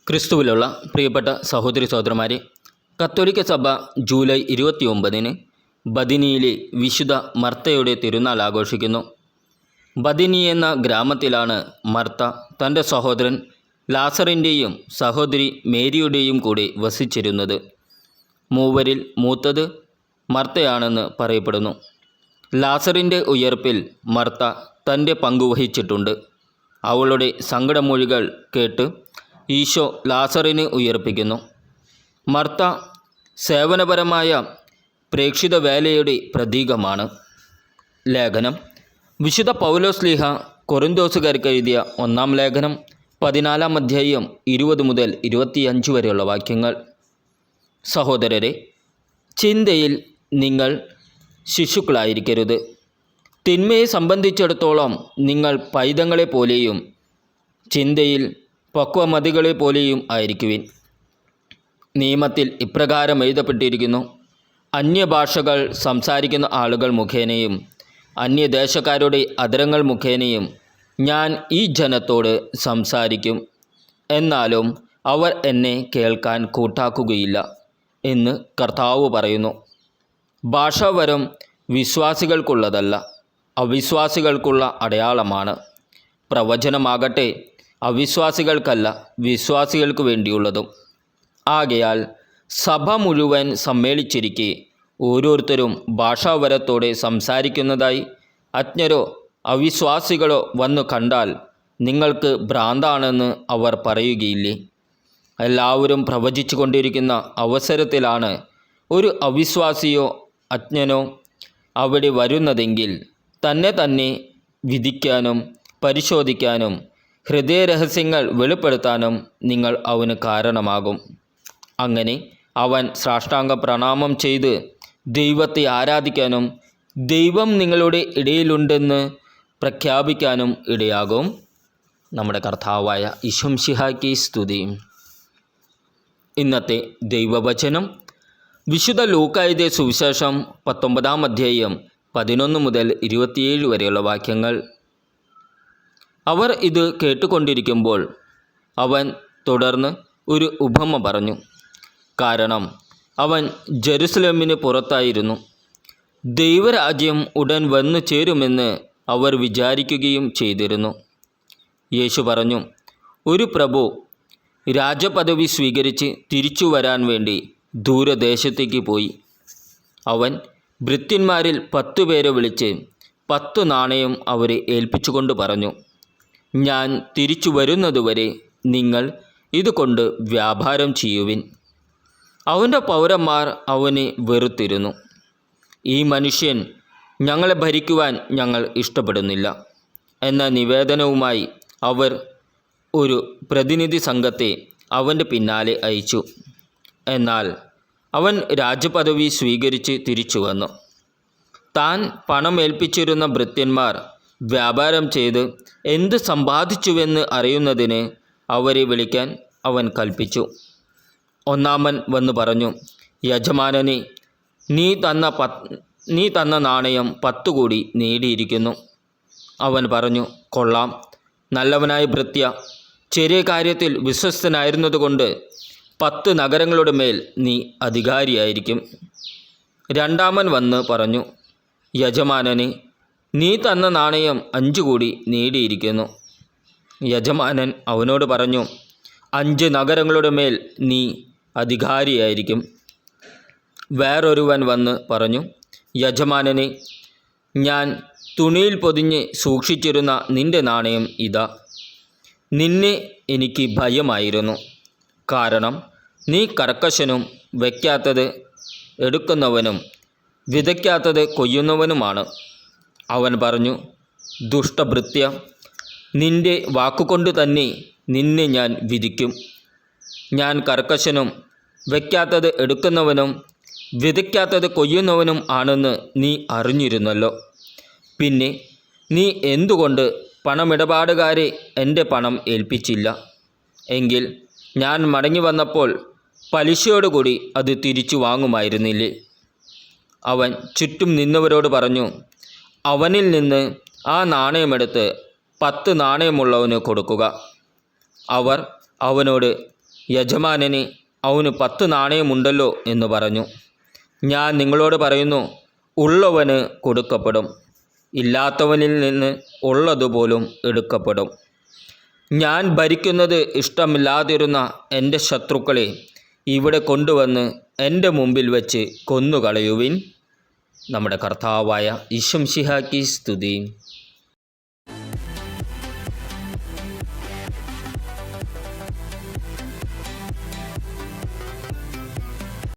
ക്രിസ്തുവിലുള്ള പ്രിയപ്പെട്ട സഹോദരി സഹോദരന്മാരെ, കത്തോലിക്ക സഭ ജൂലൈ 29 ബദിനിയിലെ വിശുദ്ധ മർത്തയുടെ തിരുനാൾ ആഘോഷിക്കുന്നു. ബദിനി എന്ന ഗ്രാമത്തിലാണ് മർത്ത തൻ്റെ സഹോദരൻ ലാസറിൻ്റെയും സഹോദരി മേരിയുടെയും കൂടെ വസിച്ചിരുന്നത്. മൂവരിൽ മൂത്തത് മർത്തയാണെന്ന് പറയപ്പെടുന്നു. ലാസറിൻ്റെ ഉയർപ്പിൽ മർത്ത തൻ്റെ പങ്കുവഹിച്ചിട്ടുണ്ട്. അവളുടെ സങ്കടമൊഴികൾ കേട്ട് ഈശോ ലാസറിനെ ഉയർപ്പിക്കുന്നു. മർത്ത സേവനപരമായ പ്രേക്ഷിത വേലയുടെ പ്രതീകമാണ്. ലേഖനം വിശുദ്ധ പൗലോസ്ലീഹ കൊറിന്തോസുകാർക്ക് എഴുതിയ 1-ാം ലേഖനം 14-ാം അധ്യായം 20 മുതൽ 25 വരെയുള്ള വാക്യങ്ങൾ. സഹോദരരെ, ചിന്തയിൽ നിങ്ങൾ ശിശുക്കളായിരിക്കരുത്. തിന്മയെ സംബന്ധിച്ചിടത്തോളം നിങ്ങൾ പൈതങ്ങളെ പോലെയും ചിന്തയിൽ പക്വമതികളെ പോലെയും ആയിരിക്കുവിൻ. നിയമത്തിൽ ഇപ്രകാരം എഴുതപ്പെട്ടിരിക്കുന്നു: അന്യഭാഷകൾ സംസാരിക്കുന്ന ആളുകൾ മുഖേനയും അന്യദേശക്കാരുടെ അധരങ്ങൾ മുഖേനയും ഞാൻ ഈ ജനത്തോട് സംസാരിക്കും, എന്നാലും അവർ എന്നെ കേൾക്കാൻ കൂട്ടാക്കുകയില്ല എന്ന് കർത്താവ് പറയുന്നു. ഭാഷാവരം വിശ്വാസികൾക്കുള്ളതല്ല, അവിശ്വാസികൾക്കുള്ള അടയാളമാണ്. പ്രവചനമാകട്ടെ അവിശ്വാസികൾക്കല്ല, വിശ്വാസികൾക്ക് വേണ്ടിയുള്ളതും. ആകയാൽ സഭ മുഴുവൻ സമ്മേളിച്ചിരിക്കെ ഓരോരുത്തരും ഭാഷാവരത്തോടെ സംസാരിക്കുന്നതായി അജ്ഞരോ അവിശ്വാസികളോ വന്നു കണ്ടാൽ നിങ്ങൾക്ക് ഭ്രാന്താണെന്ന് അവർ പറയുകയില്ലേ? എല്ലാവരും പ്രവചിച്ചു കൊണ്ടിരിക്കുന്ന അവസരത്തിലാണ് ഒരു അവിശ്വാസിയോ അജ്ഞനോ അവിടെ വരുന്നതെങ്കിൽ തന്നെ വിധിക്കാനും പരിശോധിക്കാനും ഹൃദയരഹസ്യങ്ങൾ വെളിപ്പെടുത്താനും നിങ്ങൾ അവന് കാരണമാകും. അങ്ങനെ അവൻ സാഷ്ടാംഗ പ്രണാമം ചെയ്ത് ദൈവത്തെ ആരാധിക്കാനും ദൈവം നിങ്ങളുടെ ഇടയിലുണ്ടെന്ന് പ്രഖ്യാപിക്കാനും ഇടയാകും. നമ്മുടെ കർത്താവായ ഈശോമിശിഹായ്ക്ക് സ്തുതി. ഇന്നത്തെ ദൈവവചനം വിശുദ്ധ ലൂക്കാ എഴുതിയ സുവിശേഷം 19-ാം അധ്യായം 11 മുതൽ 27 വരെയുള്ള വാക്യങ്ങൾ. അവർ ഇത് കേട്ടുകൊണ്ടിരിക്കുമ്പോൾ അവൻ തുടർന്ന് ഒരു ഉപമ പറഞ്ഞു. കാരണം അവൻ ജെറുസലേമിന് പുറത്തായിരുന്നു. ദൈവരാജ്യം ഉടൻ വന്നു ചേരുമെന്ന് അവർ വിചാരിക്കുകയും ചെയ്തിരുന്നു. യേശു പറഞ്ഞു: ഒരു പ്രഭു രാജപദവി സ്വീകരിച്ച് തിരിച്ചു വരാൻ വേണ്ടി ദൂരദേശത്തേക്ക് പോയി. അവൻ ഭൃത്യന്മാരിൽ 10 പേരെ വിളിച്ച് 10 നാണയം അവരെ ഏൽപ്പിച്ചുകൊണ്ട് പറഞ്ഞു: ഞാൻ തിരിച്ചു വരുന്നതുവരെ നിങ്ങൾ ഇതുകൊണ്ട് വ്യാപാരം ചെയ്യുവിൻ. അവൻ്റെ പൗരന്മാർ അവനെ വെറുത്തിരുന്നു. ഈ മനുഷ്യൻ ഞങ്ങളെ ഭരിക്കുവാൻ ഞങ്ങൾ ഇഷ്ടപ്പെടുന്നില്ല എന്ന നിവേദനവുമായി അവർ ഒരു പ്രതിനിധി സംഘത്തെ അവൻ്റെ പിന്നാലെ അയച്ചു. എന്നാൽ അവൻ രാജപദവി സ്വീകരിച്ച് തിരിച്ചു വന്നു. താൻ പണം ഏൽപ്പിച്ചിരുന്ന ഭൃത്യന്മാർ വ്യാപാരം ചെയ്ത് എന്ത് സമ്പാദിച്ചുവെന്ന് അറിയുന്നതിന് അവരെ വിളിക്കാൻ അവൻ കൽപ്പിച്ചു. ഒന്നാമൻ വന്നു പറഞ്ഞു: യജമാനനെ, നീ തന്ന നാണയം 10 കൂടി നേടിയിരിക്കുന്നു. അവൻ പറഞ്ഞു: കൊള്ളാം, നല്ലവനായ ഭൃത്യ, ചെറിയ കാര്യത്തിൽ വിശ്വസ്തനായിരുന്നതുകൊണ്ട് 10 നഗരങ്ങളുടെ മേൽ നീ അധികാരിയായിരിക്കും. രണ്ടാമൻ വന്ന് പറഞ്ഞു: യജമാനനെ, നീ തന്ന നാണയം 5 കൂടി നേടിയിരിക്കുന്നു. യജമാനൻ അവനോട് പറഞ്ഞു: 5 നഗരങ്ങളുടെ മേൽ നീ അധികാരിയായിരിക്കും. വേറൊരുവൻ വന്ന് പറഞ്ഞു: യജമാനനെ, ഞാൻ തുണിയിൽ പൊതിഞ്ഞ് സൂക്ഷിച്ചിരുന്ന നിൻ്റെ നാണയം ഇതാ. നിന്നെ എനിക്ക് ഭയമായിരുന്നു, കാരണം നീ കർക്കശനും വയ്ക്കാത്തത് എടുക്കുന്നവനും വിതയ്ക്കാത്തത് കൊയ്യുന്നവനുമാണ്. അവൻ പറഞ്ഞു: ദുഷ്ടഭൃത്യ, നിൻ്റെ വാക്കുകൊണ്ട് തന്നെ നിന്നെ ഞാൻ വിധിക്കും. ഞാൻ കർക്കശനും വയ്ക്കാത്തത് എടുക്കുന്നവനും വിതയ്ക്കാത്തത് കൊയ്യുന്നവനും ആണെന്ന് നീ അറിഞ്ഞിരുന്നല്ലോ. പിന്നെ നീ എന്തുകൊണ്ട് പണമിടപാടുകാരെ എൻ്റെ പണം ഏൽപ്പിച്ചില്ല? എങ്കിൽ ഞാൻ മടങ്ങി വന്നപ്പോൾ പലിശയോടുകൂടി അത് തിരിച്ചു വാങ്ങുമായിരുന്നില്ലേ? അവൻ ചുറ്റും നിന്നവരോട് പറഞ്ഞു: അവനിൽ നിന്ന് ആ നാണയമെടുത്ത് 10 നാണയമുള്ളവന് കൊടുക്കുക. അവർ അവനോട് യജമാനന് അവന് 10 നാണയമുണ്ടല്ലോ എന്ന് പറഞ്ഞു. ഞാൻ നിങ്ങളോട് പറയുന്നു, ഉള്ളവന് കൊടുക്കപ്പെടും, ഇല്ലാത്തവനിൽ നിന്ന് ഉള്ളതുപോലും എടുക്കപ്പെടും. ഞാൻ ഭരിക്കുന്നത് ഇഷ്ടമില്ലാതിരുന്ന എൻ്റെ ശത്രുക്കളെ ഇവിടെ കൊണ്ടുവന്ന് എൻ്റെ മുമ്പിൽ വെച്ച് കൊന്നുകളയുവിൻ. നമ്മുടെ കർത്താവായ ഈശോ മിശിഹായ്ക്ക് സ്തുതി.